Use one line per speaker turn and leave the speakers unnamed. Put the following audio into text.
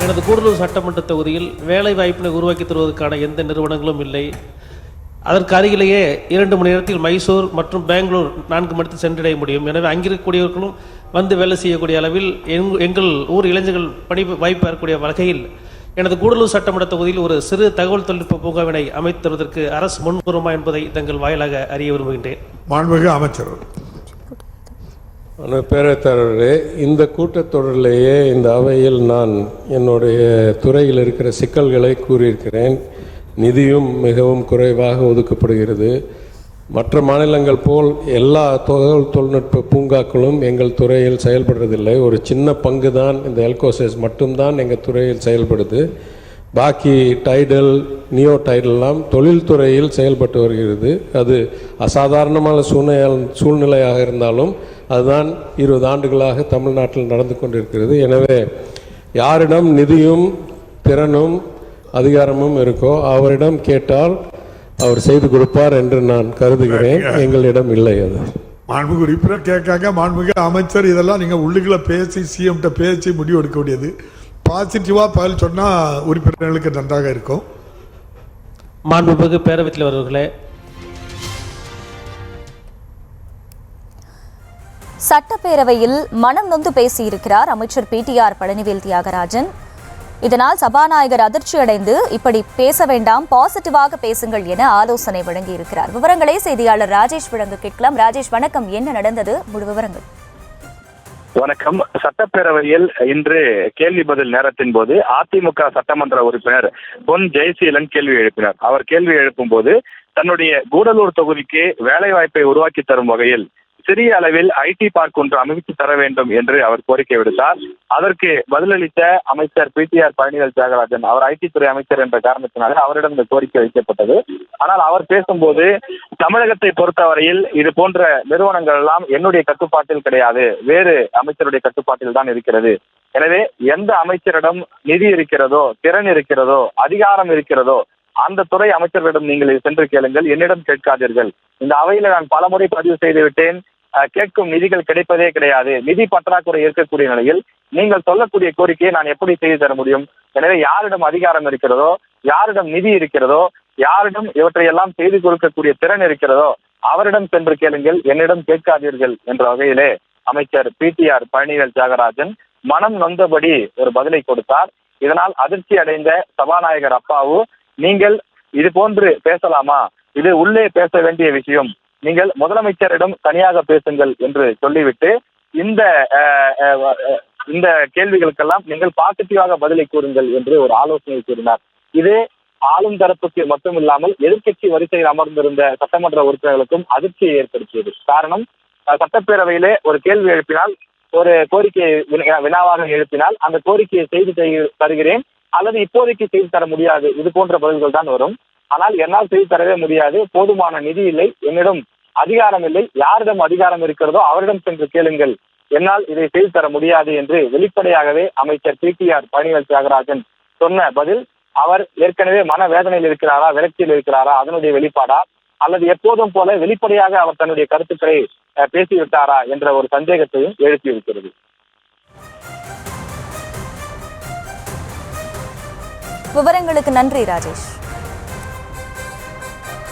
எனது கூடலூர் சட்டமன்ற தொகுதியில் வேலை வாய்ப்பினை உருவாக்கி தருவதற்கான எந்த நிறுவனங்களும் இல்லை. அதற்கு அருகிலேயே 2 மணி நேரத்தில் மைசூர் மற்றும் பெங்களூர் 4 மணிக்கு சென்றடைய முடியும். எனவே அங்கிருக்கக்கூடியவர்களும் வந்து வேலை செய்யக்கூடிய அளவில் எங்கள் ஊர் இளைஞர்கள் பணி வாய்ப்பு பெறக்கூடிய வகையில் எனது கூடலூர் சட்டமன்ற தொகுதியில் ஒரு சிறு தகவல் தொழில்நுட்ப பூங்காவினை அமைத்து தருவதற்கு அரசு முன்வருமா என்பதை தங்கள் வாயிலாக அறிய விரும்புகின்றேன்.
மாண்புமிகு அமைச்சர்.
பேரவைத்தாளர்களே, இந்த கூட்டத்தொடரிலேயே இந்த அவையில் நான் என்னுடைய துறையில் இருக்கிற சிக்கல்களை கூறியிருக்கிறேன். நிதியும் மிகவும் குறைவாக ஒதுக்கப்படுகிறது. மற்ற மாநிலங்கள் போல் எல்லா தகவல் தொழில்நுட்ப பூங்காக்களும் எங்கள் துறையில் செயல்படுறதில்லை. ஒரு சின்ன பங்கு தான் இந்த எல்கோசஸ் மட்டும்தான் எங்கள் துறையில் செயல்படுது. பாக்கி டைடல், நியோ டைடல்லாம் தொழில்துறையில் செயல்பட்டு வருகிறது. அது அசாதாரணமான சூழ்நிலையாக இருந்தாலும் அதுதான் 20 ஆண்டுகளாக தமிழ்நாட்டில் நடந்து கொண்டிருக்கிறது. எனவே யாரிடம் நிதியும் திறனும் அதிகாரமும் இருக்கோ அவரிடம் கேட்டால் அவர் செய்து கொடுப்பார் என்று நான் கருதுகிறேன். எங்களிடம் இல்லை. அது
மாண்புமிகு உறுப்பினர் கேட்காங்க. மாண்புமிகு அமைச்சர், இதெல்லாம் நீங்கள் உள்ளுக்குள்ள பேசி சிஎம்கிட்ட பேசி முடிவு எடுக்க வேண்டியது. பாசிட்டிவாக பதில் சொன்னால் உறுப்பினர்களுக்கு நன்றாக இருக்கும்.
மாண்புமிகு பேரவைத் தலைவர் அவர்களே,
சட்டப்பேரவையில் மனம் நொந்து பேசியிருக்கிறார் அமைச்சர் பிடிஆர் பழனிவேல் தியாகராஜன். இதனால் சபாநாயகர் அதிர்ச்சியடைந்து இப்படி பேச வேண்டாம், பாசிட்டிவாக பேசுங்கள் என ஆலோசனை வழங்கியிருக்கிறார். விவரங்களை செய்தியாளர் ராஜேஷ் வழங்க கேட்கலாம். ராஜேஷ், வணக்கம். என்ன நடந்தது? முழு விவரங்கள்.
வணக்கம். சட்டப்பேரவையில் இன்று கேள்வி பதில் நேரத்தின் போது அதிமுக சட்டமன்ற உறுப்பினர் பொன் ஜெயசீலன் கேள்வி எழுப்பினார். அவர் கேள்வி எழுப்பும் போது தன்னுடைய கூடலூர் தொகுதிக்கு வேலை வாய்ப்பை உருவாக்கி தரும் வகையில் சிறிய அளவில் ஐடி பார்க் ஒன்று அமைத்து தர வேண்டும் என்று அவர் கோரிக்கை விடுத்தார். அதற்கு பதிலளித்த அமைச்சர் பிடிஆர் பழனிவேல் தியாகராஜன், அவர் ஐடி துறை அமைச்சர் என்ற காரணத்தினால அவரிடம் இந்த கோரிக்கை வைக்கப்பட்டது. ஆனால் அவர் பேசும்போது, தமிழகத்தை பொறுத்தவரையில் இது போன்ற நிறுவனங்கள் எல்லாம் என்னுடைய கட்டுப்பாட்டில் கிடையாது, வேறு அமைச்சருடைய கட்டுப்பாட்டில் தான் இருக்கிறது. எனவே எந்த அமைச்சரிடம் நிதி இருக்கிறதோ, திறன் இருக்கிறதோ, அதிகாரம் இருக்கிறதோ அந்த துறை அமைச்சர்களிடம் நீங்கள் சென்று கேளுங்கள், என்னிடம் கேட்காதீர்கள். இந்த அவையில நான் பலமுறை பதிவு செய்து விட்டேன். கேட்கும் நிதிகள் கிடைப்பதே கிடையாது. நிதி பற்றாக்குறை இருக்கக்கூடிய நிலையில் நீங்கள் சொல்லக்கூடிய கோரிக்கையை நான் எப்படி செய்து தர முடியும்? எனவே யாரிடம் அதிகாரம் இருக்கிறதோ, யாரிடம் நிதி இருக்கிறதோ, யாரிடம் இவற்றையெல்லாம் செய்து கொடுக்கக்கூடிய திறன் இருக்கிறதோ அவரிடம் சென்று கேளுங்கள், என்னிடம் கேட்காதீர்கள் என்ற வகையிலே அமைச்சர் பிடிஆர் பழனிவேல் தியாகராஜன் மனம் நொந்தபடி ஒரு பதிலை கொடுத்தார். இதனால் அதிர்ச்சி அடைந்த சபாநாயகர் அப்பாவு, நீங்கள் இது போன்று பேசலாமா? இது உள்ளே பேச வேண்டிய விஷயம், நீங்கள் முதலமைச்சரிடம் தனியாக பேசுங்கள் என்று சொல்லிவிட்டு இந்த கேள்விகளுக்கெல்லாம் நீங்கள் பாசிட்டிவாக பதிலை கூறுங்கள் என்று ஒரு ஆலோசனை கூறினார். இது ஆளும் தரப்புக்கு மட்டும் இல்லாமல் எதிர்க்கட்சி வரிசையில் அமர்ந்திருந்த சட்டமன்ற உறுப்பினர்களுக்கும் அதிர்ச்சியை ஏற்படுத்தியது. காரணம், சட்டப்பேரவையிலே ஒரு கேள்வி எழுப்பினால், ஒரு கோரிக்கையை வினாவாக எழுப்பினால் அந்த கோரிக்கையை செய்து தருகிறேன் அல்லது இப்போதைக்கு செய்து தர முடியாது, இது போன்ற பதில்கள் தான் வரும். ஆனால் என்னால் செய்து தரவே முடியாது, போதுமான நிதி இல்லை, என்னிடம் அதிகாரம் இல்லை, யாரிடம் அதிகாரம் இருக்கிறதோ அவரிடம் சென்று கேளுங்கள், என்னால் இதை செய்து தர முடியாது என்று வெளிப்படையாகவே அமைச்சர் பிடிஆர் பழனிவேல் தியாகராஜன் சொன்ன பதில், அவர் ஏற்கனவே மனவேதனையில் இருக்கிறாரா, விரக்தியில் இருக்கிறாரா, அதனுடைய வெளிப்பாடா, அல்லது எப்போதும் போல வெளிப்படையாக அவர் தன்னுடைய கருத்துக்களை பேசிவிட்டாரா என்ற ஒரு சந்தேகத்தையும் எழுப்பியிருக்கிறது.
விவரங்களுக்கு நன்றி ராஜேஷ்.